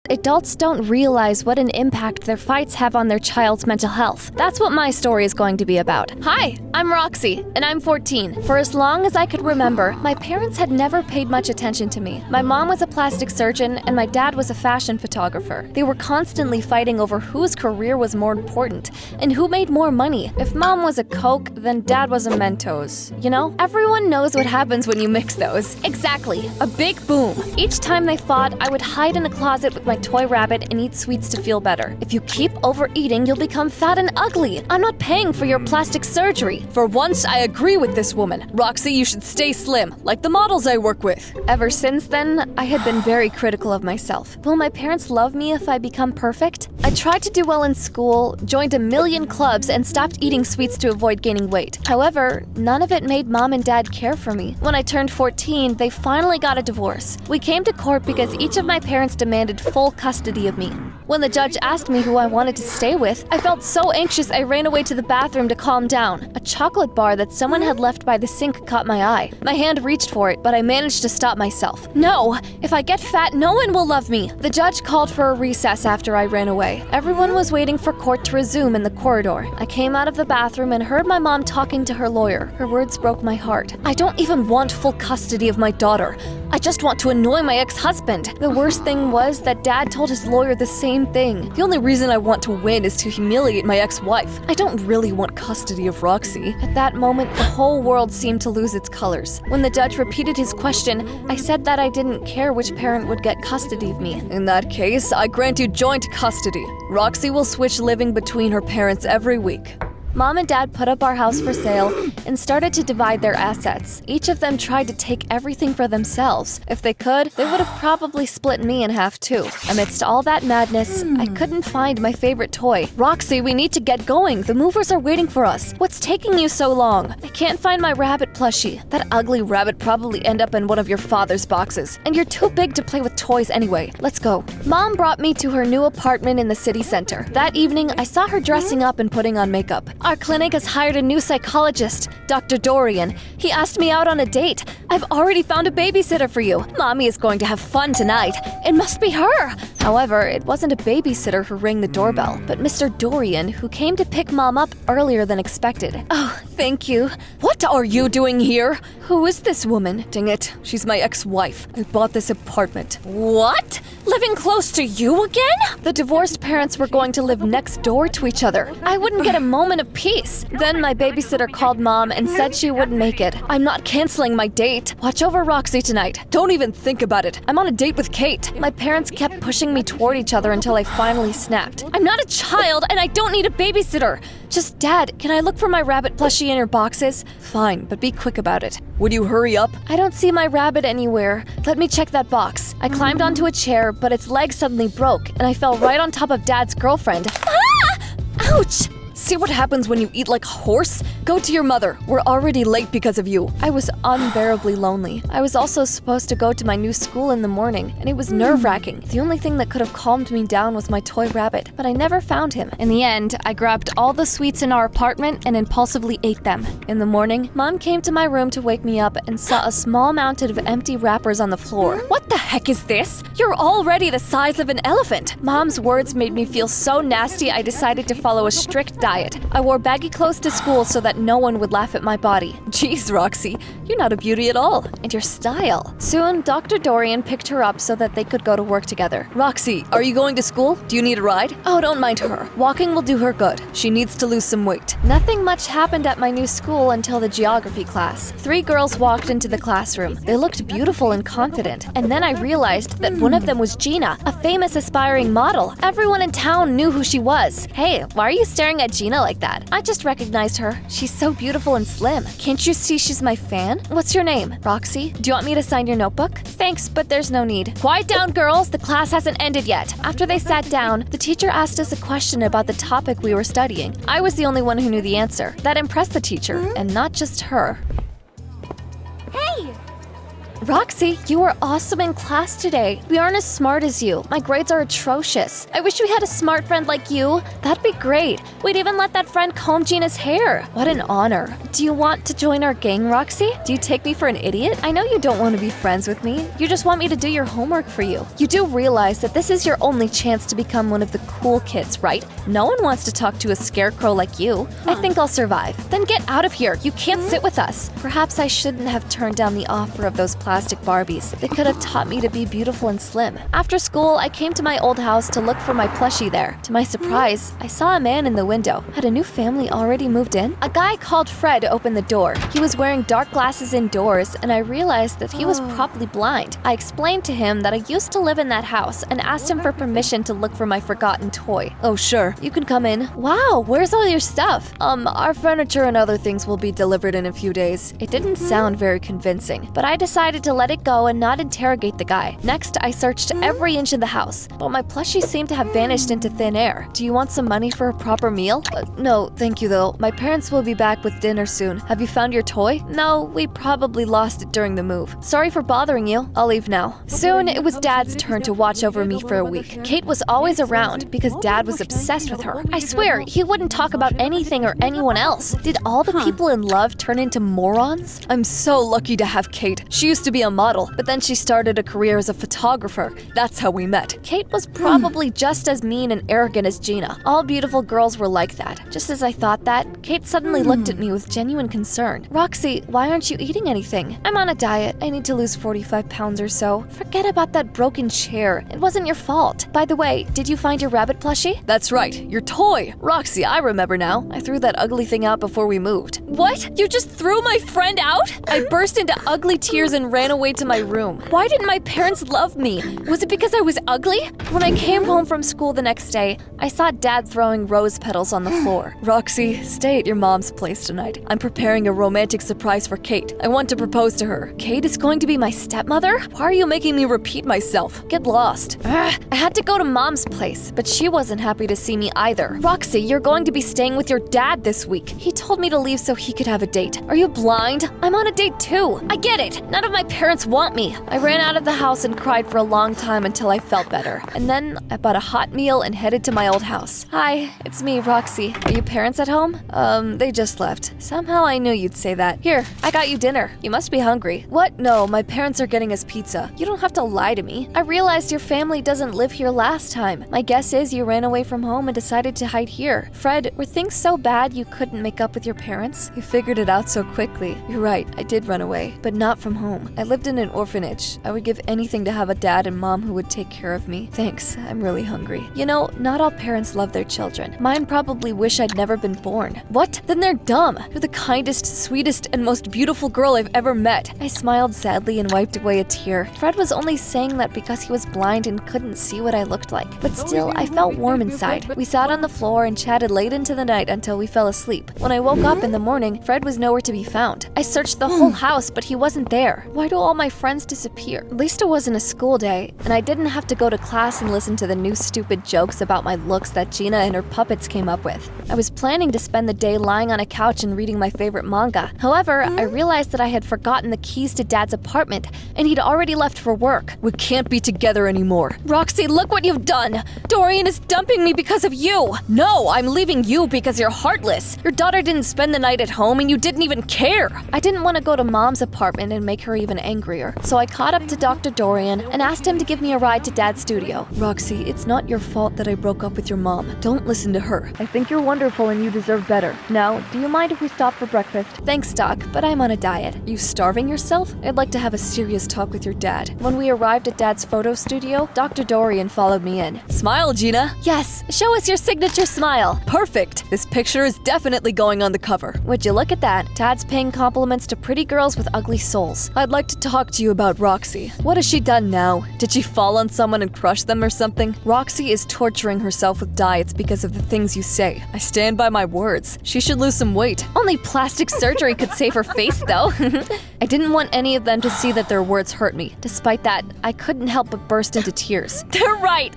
adults don't realize what an impact their fights have on their child's mental health. That's what my story is going to be about. Hi, I'm Roxy, and I'm 14. For as long as I could remember, my parents had never paid much attention to me. My mom was a plastic surgeon, and my dad was a fashion photographer. They were constantly fighting over whose career was more important and who made more money. If mom was a Coke, then dad was a Mentos. You know? Everyone knows what happens when you mix those. Exactly. A big boom. Each time they fought, I would hide in a closet with my toy rabbit and eat sweets to feel better. If you keep overeating, you'll become fat and ugly. I'm not paying for your plastic surgery. For once, I agree with this woman. Roxy, you should stay slim, like the models I work with. Ever since then, I had been very critical of myself. Will my parents love me if I become perfect? I tried to do well in school, joined a million clubs, and stopped eating sweets to avoid gaining weight. However, none of it made mom and dad care for me. When I turned 14, they finally got a divorce. We came to court because each of my parents demanded full custody of me. When the judge asked me who I wanted to stay with, I felt so anxious I ran away to the bathroom to calm down. A chocolate bar that someone had left by the sink caught my eye. My hand reached for it, but I managed to stop myself. No! If I get fat, no one will love me! The judge called for a recess after I ran away. Everyone was waiting for court to resume in the corridor. I came out of the bathroom and heard my mom talking to her lawyer. Her words broke my heart. I don't even want full custody of my daughter. I just want to annoy my ex-husband. The worst thing was that dad told his lawyer the same thing. The only reason I want to win is to humiliate my ex-wife. I don't really want custody of Roxy. At that moment, the whole world seemed to lose its colors. When the judge repeated his question, I said that I didn't care which parent would get custody of me. In that case, I grant you joint custody. Roxy will switch living between her parents every week. Mom and Dad put up our house for sale and started to divide their assets. Each of them tried to take everything for themselves. If they could, they would have probably split me in half too. Amidst all that madness, I couldn't find my favorite toy. Roxy, we need to get going. The movers are waiting for us. What's taking you so long? I can't find my rabbit plushie. That ugly rabbit probably ended up in one of your father's boxes. And you're too big to play with toys anyway. Let's go. Mom brought me to her new apartment in the city center. That evening, I saw her dressing up and putting on makeup. Our clinic has hired a new psychologist, Dr. Dorian. He asked me out on a date. I've already found a babysitter for you. Mommy is going to have fun tonight. It must be her. However, it wasn't a babysitter who rang the doorbell, but Mr. Dorian, who came to pick Mom up earlier than expected. Oh, thank you. What are you doing here? Who is this woman? Dang it, she's my ex-wife. I bought this apartment. What? Living close to you again? The divorced parents were going to live next door to each other. I wouldn't get a moment of peace. Then my babysitter called Mom and said she wouldn't make it. I'm not canceling my date. Watch over Roxy tonight. Don't even think about it. I'm on a date with Kate. My parents kept pushing me toward each other until I finally snapped. I'm not a child and I don't need a babysitter. Just, Dad, can I look for my rabbit plushie in your boxes? Fine, but be quick about it. Would you hurry up? I don't see my rabbit anywhere. Let me check that box. I climbed onto a chair, but its leg suddenly broke, and I fell right on top of Dad's girlfriend. Ah! Ouch! See what happens when you eat like a horse? Go to your mother. We're already late because of you. I was unbearably lonely. I was also supposed to go to my new school in the morning, and it was nerve-wracking. The only thing that could have calmed me down was my toy rabbit, but I never found him. In the end, I grabbed all the sweets in our apartment and impulsively ate them. In the morning, Mom came to my room to wake me up and saw a small mountain of empty wrappers on the floor. What the heck is this? You're already the size of an elephant! Mom's words made me feel so nasty I decided to follow a strict diet. I wore baggy clothes to school so that no one would laugh at my body. Jeez, Roxy, you're not a beauty at all. And your style. Soon, Dr. Dorian picked her up so that they could go to work together. Roxy, are you going to school? Do you need a ride? Oh, don't mind her. Walking will do her good. She needs to lose some weight. Nothing much happened at my new school until the geography class. 3 girls walked into the classroom. They looked beautiful and confident. And then I realized that one of them was Gina, a famous aspiring model. Everyone in town knew who she was. Hey, why are you staring at Gina like that? I just recognized her. She's so beautiful and slim. Can't you see she's my fan? What's your name? Roxy? Do you want me to sign your notebook? Thanks, but there's no need. Quiet down, girls. The class hasn't ended yet. After they sat down, the teacher asked us a question about the topic we were studying. I was the only one who knew the answer. That impressed the teacher, and not just her. Hey! Roxy, you were awesome in class today. We aren't as smart as you. My grades are atrocious. I wish we had a smart friend like you. That'd be great. We'd even let that friend comb Gina's hair. What an honor. Do you want to join our gang, Roxy? Do you take me for an idiot? I know you don't want to be friends with me. You just want me to do your homework for you. You do realize that this is your only chance to become one of the cool kids, right? No one wants to talk to a scarecrow like you. I think I'll survive. Then get out of here. You can't sit with us. Perhaps I shouldn't have turned down the offer of those plastic Barbies. They could have taught me to be beautiful and slim. After school, I came to my old house to look for my plushie there. To my surprise, I saw a man in the window. Had a new family already moved in? A guy called Fred opened the door. He was wearing dark glasses indoors, and I realized that he was probably blind. I explained to him that I used to live in that house and asked him for permission to look for my forgotten toy. Oh, sure. You can come in. Wow, where's all your stuff? Our furniture and other things will be delivered in a few days. It didn't sound very convincing, but I decided to let it go and not interrogate the guy. Next, I searched every inch of the house, but my plushie seemed to have vanished into thin air. Do you want some money for a proper meal? No, thank you though. My parents will be back with dinner soon. Have you found your toy? No, we probably lost it during the move. Sorry for bothering you. I'll leave now. Soon, it was Dad's turn to watch over me for a week. Kate was always around because Dad was obsessed with her. I swear, he wouldn't talk about anything or anyone else. Did all the people in love turn into morons? I'm so lucky to have Kate. She used to be a model, but then she started a career as a photographer. That's how we met. Kate was probably just as mean and arrogant as Gina. All beautiful girls were like that. Just as I thought that, Kate suddenly looked at me with genuine concern. Roxy, why aren't you eating anything? I'm on a diet. I need to lose 45 pounds or so. Forget about that broken chair. It wasn't your fault. By the way, did you find your rabbit plushie? That's right, your toy. Roxy, I remember now. I threw that ugly thing out before we moved. What? You just threw my friend out? I burst into ugly tears and ran away to my room. Why didn't my parents love me? Was it because I was ugly? When I came home from school the next day, I saw Dad throwing rose petals on the floor. Roxy, stay at your mom's place tonight. I'm preparing a romantic surprise for Kate. I want to propose to her. Kate is going to be my stepmother? Why are you making me repeat myself? Get lost. I had to go to Mom's place, but she wasn't happy to see me either. Roxy, you're going to be staying with your dad this week. He told me to leave so he could have a date. Are you blind? I'm on a date too. I get it. None of my parents want me. I ran out of the house and cried for a long time until I felt better. And then I bought a hot meal and headed to my old house. Hi, it's me, Roxy. Are your parents at home? They just left. Somehow I knew you'd say that. Here, I got you dinner. You must be hungry. What? No, my parents are getting us pizza. You don't have to lie to me. I realized your family doesn't live here last time. My guess is you ran away from home and decided to hide here. Fred, were things so bad you couldn't make up with your parents? You figured it out so quickly. You're right, I did run away, but not from home. I lived in an orphanage. I would give anything to have a dad and mom who would take care of me. Thanks, I'm really hungry. You know, not all parents love their children. Mine probably wish I'd never been born. What? Then they're dumb. You're the kindest, sweetest, and most beautiful girl I've ever met. I smiled sadly and wiped away a tear. Fred was only saying that because he was blind and couldn't see what I looked like. But still, I felt warm inside. We sat on the floor and chatted late into the night until we fell asleep. When I woke up in the morning, Fred was nowhere to be found. I searched the whole house, but he wasn't there. Why do all my friends disappear? At least it wasn't a school day, and I didn't have to go to class and listen to the new stupid jokes about my looks that Gina and her puppets came up with. I was planning to spend the day lying on a couch and reading my favorite manga. However, I realized that I had forgotten the keys to Dad's apartment, and he'd already left for work. We can't be together anymore. Roxy, look what you've done! Dorian is dumping me because of you! No, I'm leaving you because you're heartless. Your daughter didn't spend the night at home and you didn't even care. I didn't want to go to Mom's apartment and make her even angrier, so I caught up to Dr. Dorian and asked him to give me a ride to Dad's studio. Roxy, it's not your fault that I broke up with your mom. Don't listen to her. I think you're wonderful and you deserve better. Now, do you mind if we stop for breakfast? Thanks, Doc, but I'm on a diet. Are you starving yourself? I'd like to have a serious talk with your dad. When we arrived at Dad's photo studio, Dr. Dorian followed me in. Smile, Gina. Yes, show us your signature smile. Perfect. This picture is definitely going on the cover. Would you look at that? Dad's paying compliments to pretty girls with ugly souls. I'd like to talk to you about Roxy. What has she done now? Did she fall on someone and crush them or something? Roxy is torturing herself with diets because of the things you say. I stand by my words. She should lose some weight. Only plastic surgery could save her face, though. I didn't want any of them to see that their words hurt me. Despite that, I couldn't help but burst into tears. They're right!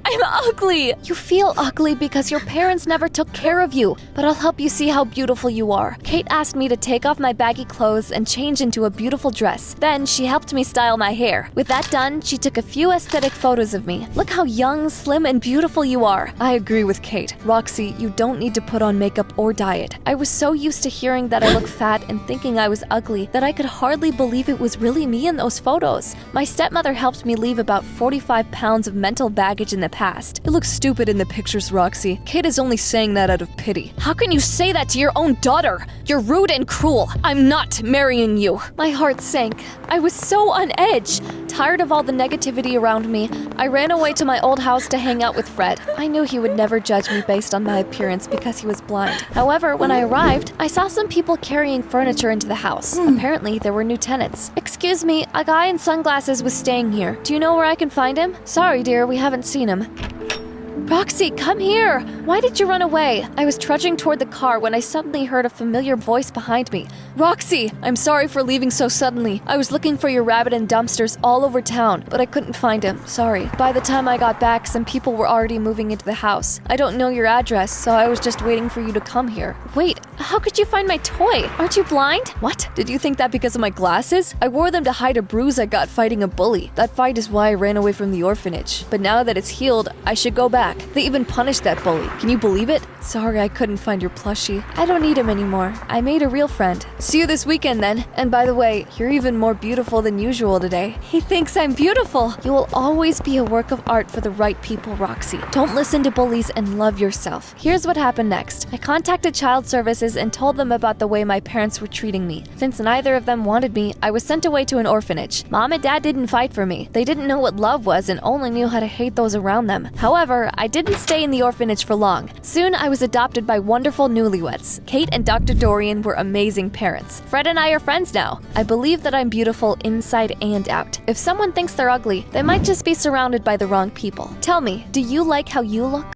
I'm ugly! You feel ugly because your parents never took care of you, but I'll help you see how beautiful you are. Kate asked me to take off my baggy clothes and change into a beautiful dress. Then she helped me style my hair. With that done, she took a few aesthetic photos of me. Look how young, slim, and beautiful you are. I agree with Kate. Roxy, you don't need to put on makeup or diet. I was so used to hearing that I look fat and thinking I was ugly that I could hardly believe it was really me in those photos. My stepmother helped me leave about 45 pounds of mental baggage in the past. You look stupid in the pictures, Roxy. Kate is only saying that out of pity. How can you say that to your own daughter? You're rude and cruel. I'm not marrying you. My heart sank. I was so on edge. Tired of all the negativity around me, I ran away to my old house to hang out with Fred. I knew he would never judge me based on my appearance because he was blind. However, when I arrived, I saw some people carrying furniture into the house. Apparently, there were new tenants. Excuse me, a guy in sunglasses was staying here. Do you know where I can find him? Sorry, dear, we haven't seen him. Roxy, come here! Why did you run away? I was trudging toward the car when I suddenly heard a familiar voice behind me. Roxy, I'm sorry for leaving so suddenly. I was looking for your rabbit in dumpsters all over town, but I couldn't find him. Sorry. By the time I got back, some people were already moving into the house. I don't know your address, so I was just waiting for you to come here. Wait, how could you find my toy? Aren't you blind? What? Did you think that because of my glasses? I wore them to hide a bruise I got fighting a bully. That fight is why I ran away from the orphanage. But now that it's healed, I should go back. They even punished that bully. Can you believe it? Sorry I couldn't find your plushie. I don't need him anymore. I made a real friend. See you this weekend then. And by the way, you're even more beautiful than usual today. He thinks I'm beautiful. You will always be a work of art for the right people, Roxy. Don't listen to bullies and love yourself. Here's what happened next. I contacted child services and told them about the way my parents were treating me. Since neither of them wanted me, I was sent away to an orphanage. Mom and Dad didn't fight for me. They didn't know what love was and only knew how to hate those around them. However, I didn't stay in the orphanage for long. Soon, I was adopted by wonderful newlyweds. Kate and Dr. Dorian were amazing parents. Fred and I are friends now. I believe that I'm beautiful inside and out. If someone thinks they're ugly, they might just be surrounded by the wrong people. Tell me, do you like how you look?